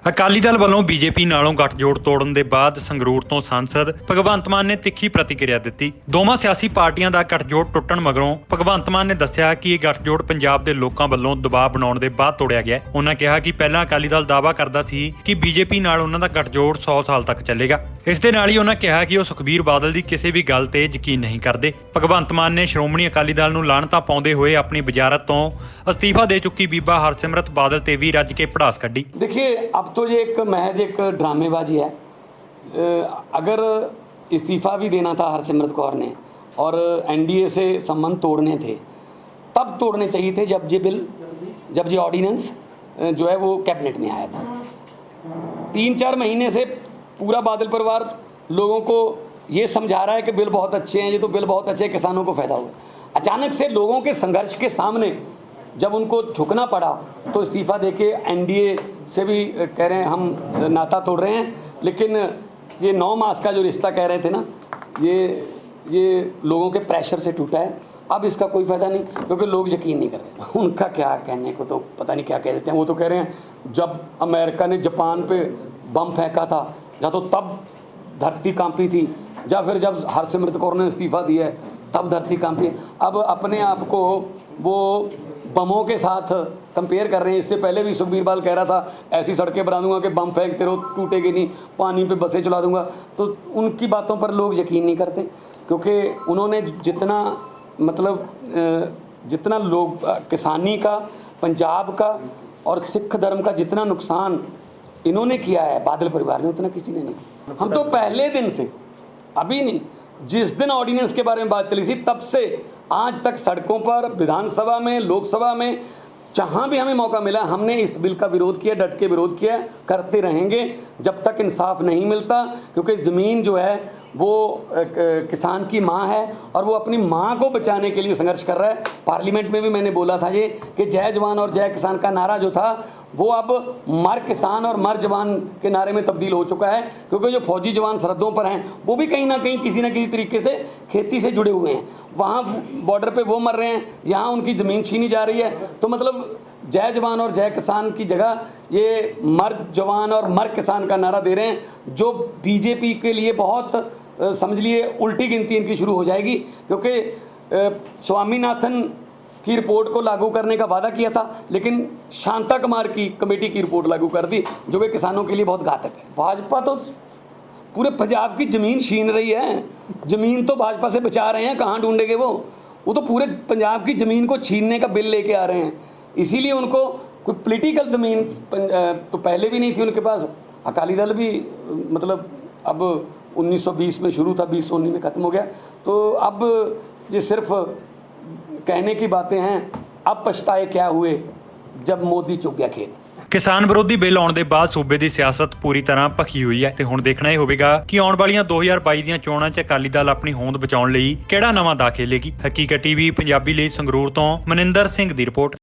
ਅਕਾਲੀ ਦਲ ਵੱਲੋਂ ਬੀਜੇਪੀ ਨਾਲੋਂ ਗੱਠਜੋੜ ਤੋੜਨ ਦੇ ਬਾਅਦ ਸੰਗਰੂਰ ਤੋਂ ਸਾਂਸਦ ਭਗਵੰਤ ਮਾਨ ਨੇ ਤਿੱਖੀ ਪ੍ਰਤੀਕਿਰਿਆ ਦਿੱਤੀ। ਦੋਵਾਂ ਸਿਆਸੀ ਪਾਰਟੀਆਂ ਦਾ ਗੱਠਜੋੜ ਟੁੱਟਣ ਮਗਰੋਂ ਭਗਵੰਤ ਮਾਨ ਨੇ ਦੱਸਿਆ ਕਿ ਇਹ ਗੱਠਜੋੜ ਪੰਜਾਬ ਦੇ ਲੋਕਾਂ ਵੱਲੋਂ ਦਬਾਅ ਬਣਾਉਣ ਦੇ ਬਾਅਦ ਤੋੜਿਆ ਗਿਆ। ਉਹਨਾਂ ਕਿਹਾ ਕਿ ਪਹਿਲਾਂ ਅਕਾਲੀ ਦਲ ਦਾਅਵਾ ਕਰਦਾ ਸੀ ਕਿ ਬੀਜੇਪੀ ਨਾਲ ਉਹਨਾਂ ਦਾ ਗੱਠਜੋੜ 100 ਸਾਲ ਤੱਕ ਚੱਲੇਗਾ। ਇਸ ਦੇ ਨਾਲ ਹੀ ਉਹਨਾਂ ਕਿਹਾ ਕਿ ਉਹ ਸੁਖਬੀਰ ਬਾਦਲ ਦੀ ਕਿਸੇ ਵੀ ਗੱਲ ਤੇ ਯਕੀਨ ਨਹੀਂ ਕਰਦੇ। ਭਗਵੰਤ ਮਾਨ ਨੇ ਸ਼੍ਰੋਮਣੀ ਅਕਾਲੀ ਦਲ ਨੂੰ ਲਾਹਨਤਾਂ ਪਾਉਂਦੇ ਹੋਏ ਆਪਣੀ ਵਜ਼ਾਰਤ ਤੋਂ ਅਸਤੀਫਾ ਦੇ ਚੁੱਕੀ ਬੀਬਾ ਹਰਸਿਮਰਤ ਬਾਦਲ ਤੇ भी रज के पड़ास कड्ढी। देखिए, अब तो ये एक महज एक ड्रामेबाजी है। अगर इस्तीफ़ा भी देना था हरसिमरत कौर ने और एनडीए से संबंध तोड़ने थे तब तोड़ने चाहिए थे जब ये ऑर्डिनेंस जो है वो कैबिनेट में आया था। 3-4 महीने से पूरा बादल परिवार लोगों को ये समझा रहा है कि बिल बहुत अच्छे हैं, ये तो बिल बहुत अच्छे हैं, किसानों को फ़ायदा होगा। अचानक से लोगों के संघर्ष के सामने जब उनको झुकना पड़ा तो इस्तीफ़ा देके एनडीए से भी कह रहे हैं हम नाता तोड़ रहे हैं। लेकिन ये 9 मास का जो रिश्ता कह रहे थे ना, ये लोगों के प्रेशर से टूटा है। अब इसका कोई फ़ायदा नहीं, क्योंकि लोग यकीन नहीं कर रहे। उनका क्या कहने को तो पता नहीं क्या कह देते हैं। वो तो कह रहे हैं जब अमेरिका ने जापान पे बम फेंका था या तो तब धरती कांपी थी, या फिर जब हरसिमरत कौर ने इस्तीफ़ा दिया है तब धरती कांपी। अब अपने आप को वो बमों के साथ कंपेयर कर रहे हैं। इससे पहले भी सुखबीर बादल कह रहा था ऐसी सड़कें बना दूंगा कि बम फेंकते रहो टूटेगी नहीं, पानी पे बसें चला दूंगा। तो उनकी बातों पर लोग यकीन नहीं करते, क्योंकि उन्होंने जितना लोग किसानी का, पंजाब का और सिख धर्म का जितना नुकसान इन्होंने किया है बादल परिवार ने, उतना किसी ने नहीं किया। हम तो पहले दिन से, अभी नहीं, जिस दिन ऑर्डिनेंस के बारे में बात चली थी तब से आज तक सड़कों पर, विधानसभा में, लोकसभा में, जहाँ भी हमें मौका मिला हमने इस बिल का विरोध किया, डट के विरोध किया, करते रहेंगे जब तक इंसाफ नहीं मिलता। क्योंकि ज़मीन जो है वो किसान की माँ है और वो अपनी माँ को बचाने के लिए संघर्ष कर रहा है। पार्लियामेंट में भी मैंने बोला था ये कि जय जवान और जय किसान का नारा जो था वो अब मर किसान और मर जवान के नारे में तब्दील हो चुका है। क्योंकि जो फौजी जवान सरहदों पर हैं वो भी कहीं ना कहीं किसी न किसी तरीके से खेती से जुड़े हुए हैं। वहाँ बॉर्डर पे वो मर रहे हैं, यहाँ उनकी ज़मीन छीनी जा रही है। तो मतलब जय जवान और जय किसान की जगह ये मर जवान और मर किसान का नारा दे रहे हैं, जो बीजेपी के लिए बहुत समझ लिए उल्टी गिनती इनकी शुरू हो जाएगी। क्योंकि स्वामीनाथन की रिपोर्ट को लागू करने का वादा किया था, लेकिन शांता कुमार की कमेटी की रिपोर्ट लागू कर दी, जो कि किसानों के लिए बहुत घातक है। भाजपा तो पूरे पंजाब की ज़मीन छीन रही है। ज़मीन तो भाजपा से बचा रहे हैं, कहाँ ढूंढेंगे वो तो पूरे पंजाब की ज़मीन को छीनने का बिल लेके आ रहे हैं। इसीलिए उनको कोई पॉलिटिकल ज़मीन तो पहले भी नहीं थी उनके पास। अकाली दल भी मतलब अब 1920 में शुरू था, 2019 में ख़त्म हो गया। तो अब ये सिर्फ कहने की बातें हैं। अब पछताए क्या हुए जब मोदी चुग गया खेत। ਕਿਸਾਨ ਵਿਰੋਧੀ ਬਿੱਲ ਆਉਣ ਦੇ ਬਾਅਦ ਸੂਬੇ ਦੀ ਸਿਆਸਤ ਪੂਰੀ ਤਰ੍ਹਾਂ ਭਖੀ ਹੋਈ ਹੈ ਤੇ ਹੁਣ ਦੇਖਣਾ ਇਹ ਹੋਵੇਗਾ ਕਿ ਆਉਣ ਵਾਲੀਆਂ 2022 ਦੀਆਂ ਚੋਣਾਂ 'ਚ ਅਕਾਲੀ ਦਲ ਆਪਣੀ ਹੋਂਦ ਬਚਾਉਣ ਲਈ ਕਿਹੜਾ ਨਵਾਂ ਦਾਅ ਖੇਲੇਗੀ। ਹਕੀਕਤ ਟੀਵੀ ਪੰਜਾਬੀ ਲਈ ਸੰਗਰੂਰ ਤੋਂ ਮਨਿੰਦਰ ਸਿੰਘ ਦੀ ਰਿਪੋਰਟ।